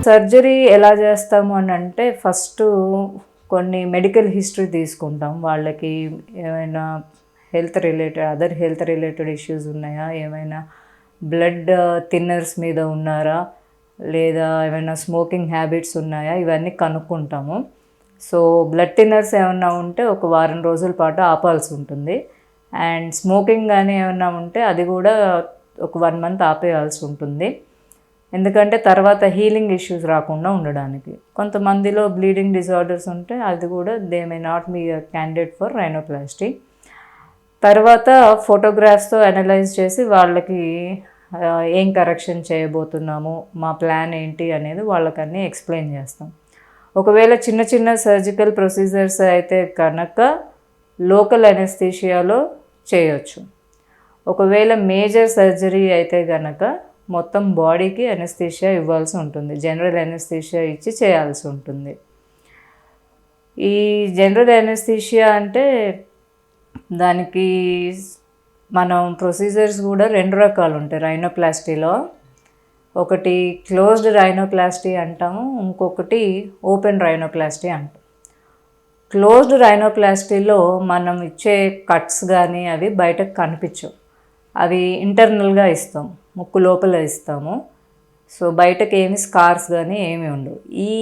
Surgery ఎలా చేస్తాము అని అంటే ఫస్ట్ కొన్ని మెడికల్ హిస్టరీ తీసుకుంటాం. వాళ్ళకి ఏమైనా అదర్ హెల్త్ రిలేటెడ్ ఇష్యూస్ ఉన్నాయా, ఏమైనా బ్లడ్ థిన్నర్స్ మీద ఉన్నారా, లేదా ఏమైనా స్మోకింగ్ హ్యాబిట్స్ ఉన్నాయా, ఇవన్నీ కనుక్కుంటాము. సో బ్లడ్ థిన్నర్స్ ఏమన్నా ఉంటే ఒక వారం రోజుల పాటు ఆపాల్సి ఉంటుంది. అండ్ స్మోకింగ్ కానీ ఏమన్నా ఉంటే అది కూడా ఒక 1 మంత్ ఆపేయాల్సి ఉంటుంది. ఎందుకంటే తర్వాత హీలింగ్ ఇష్యూస్ రాకుండా ఉండడానికి. కొంతమందిలో బ్లీడింగ్ డిజార్డర్స్ ఉంటే అది కూడా they may not be candidate for rhinoplasty. తర్వాత ఫోటోగ్రాఫ్స్తో అనలైజ్ చేసి వాళ్ళకి ఏం కరెక్షన్ చేయబోతున్నాము, మా ప్లాన్ ఏంటి అనేది వాళ్ళకన్నీ ఎక్స్ప్లెయిన్ చేస్తాం. ఒకవేళ చిన్న చిన్న సర్జికల్ ప్రొసీజర్స్ అయితే కనుక లోకల్ అనెస్థీషియాలో చేయొచ్చు. ఒకవేళ మేజర్ సర్జరీ అయితే కనుక మొత్తం బాడీకి అనెస్థీషియా ఇవ్వాల్సి ఉంటుంది. జనరల్ అనెస్థీషియా ఇచ్చి చేయాల్సి ఉంటుంది. ఈ జనరల్ అనెస్థీషియా అంటే దానికి మనం ప్రొసీజర్స్ కూడా 2 రకాలు ఉంటాయి రైనోప్లాస్టీలో. ఒకటి క్లోజ్డ్ రైనోప్లాస్టీ అంటాము, ఇంకొకటి ఓపెన్ రైనోప్లాస్టీ అంటాం. క్లోజ్డ్ రైనోప్లాస్టీలో మనం ఇచ్చే కట్స్ కానీ అవి బయటకు కనిపించవు. అవి ఇంటర్నల్గా ఇస్తాం, ముక్కు లోపల ఇస్తాము. సో బయటకు ఏమి స్కార్స్ కానీ ఏమి ఉండవు. ఈ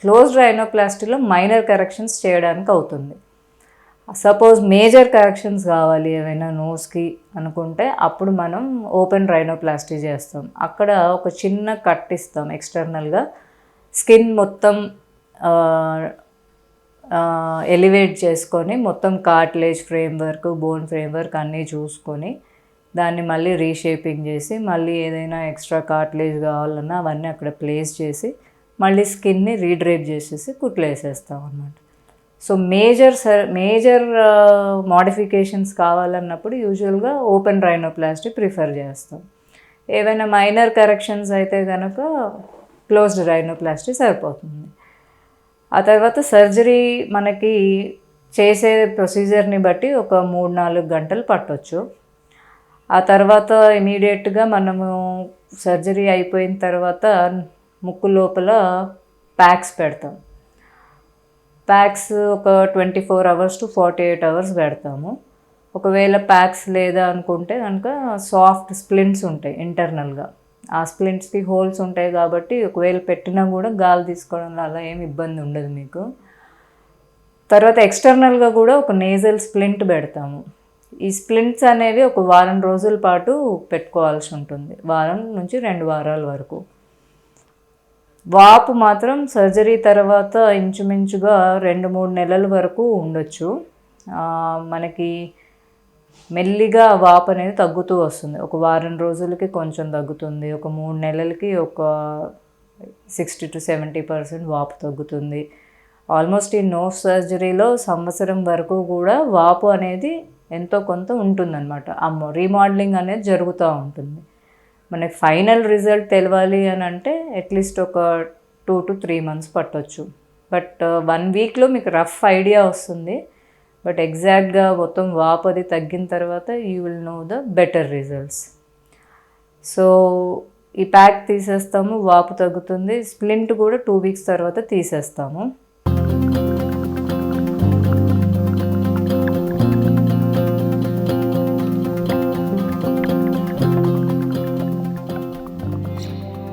క్లోజ్డ్ రైనోప్లాస్టీలో మైనర్ కరెక్షన్స్ చేయడానికి అవుతుంది. సపోజ్ మేజర్ కరెక్షన్స్ కావాలి ఏమైనా నోస్కి అనుకుంటే అప్పుడు మనం ఓపెన్ రైనోప్లాస్టీ చేస్తాం. అక్కడ ఒక చిన్న కట్ ఇస్తాం ఎక్స్టర్నల్గా. స్కిన్ మొత్తం ఎలివేట్ చేసుకొని మొత్తం కార్టిలేజ్ ఫ్రేమ్వర్క్, బోన్ ఫ్రేమ్వర్క్ అన్నీ చూసుకొని దాన్ని మళ్ళీ రీషేపింగ్ చేసి మళ్ళీ ఏదైనా ఎక్స్ట్రా కార్టిలేజ్ కావాలన్నా అవన్నీ అక్కడ ప్లేస్ చేసి మళ్ళీ స్కిన్ని రీడ్రేప్ చేసేసి కుట్లు వేసేస్తాం అన్నమాట. సో మేజర్ మోడిఫికేషన్స్ కావాలన్నప్పుడు యూజువల్గా ఓపెన్ రైనోప్లాస్టీ ప్రిఫర్ చేస్తాం. ఏవైనా మైనర్ కరెక్షన్స్ అయితే కనుక క్లోజ్డ్ రైనోప్లాస్టీ సరిపోతుంది. ఆ తర్వాత సర్జరీ మనకి చేసే ప్రొసీజర్ని బట్టి ఒక 3-4 గంటలు పట్టవచ్చు. ఆ తర్వాత ఇమీడియట్గా మనము సర్జరీ అయిపోయిన తర్వాత ముక్కు లోపల ప్యాక్స్ పెడతాం. ప్యాక్స్ ఒక 24 hours to 48 hours పెడతాము. ఒకవేళ ప్యాక్స్ లేదా అనుకుంటే కనుక సాఫ్ట్ స్ప్లింట్స్ ఉంటాయి ఇంటర్నల్గా. ఆ స్ప్లింట్స్కి హోల్స్ ఉంటాయి కాబట్టి ఒకవేళ పెట్టినా కూడా గాలి తీసుకోవడంలో అలా ఏమి ఇబ్బంది ఉండదు మీకు. తర్వాత ఎక్స్టర్నల్గా కూడా ఒక నేజల్ స్ప్లింట్ పెడతాము. ఈ స్ప్లింట్స్ అనేవి ఒక వారం రోజుల పాటు పెట్టుకోవాల్సి ఉంటుంది, 1 నుంచి 2 వారాల వరకు. వాపు మాత్రం సర్జరీ తర్వాత ఇంచుమించుగా 2-3 నెలల వరకు ఉండొచ్చు. మనకి మెల్లిగా వాపు అనేది తగ్గుతూ వస్తుంది. ఒక వారం రోజులకి కొంచెం తగ్గుతుంది, ఒక 3 నెలలకి ఒక 60 to 70% వాపు తగ్గుతుంది. ఆల్మోస్ట్ ఈ నోస్ సర్జరీలో సంవత్సరం వరకు కూడా వాపు అనేది ఎంతో కొంత ఉంటుందన్నమాట. రీమోడలింగ్ అనేది జరుగుతూ ఉంటుంది. మనకి ఫైనల్ రిజల్ట్ తెలవాలి అని అంటే అట్లీస్ట్ ఒక 2 to 3 months పట్టవచ్చు. బట్ 1 weekలో మీకు రఫ్ ఐడియా వస్తుంది. బట్ ఎగ్జాక్ట్గా మొత్తం వాపు అది తగ్గిన తర్వాత you will know the better results. So ఈ ప్యాక్ తీసేస్తాము, వాపు తగ్గుతుంది. స్ప్లింట్ కూడా 2 weeks తర్వాత తీసేస్తాము.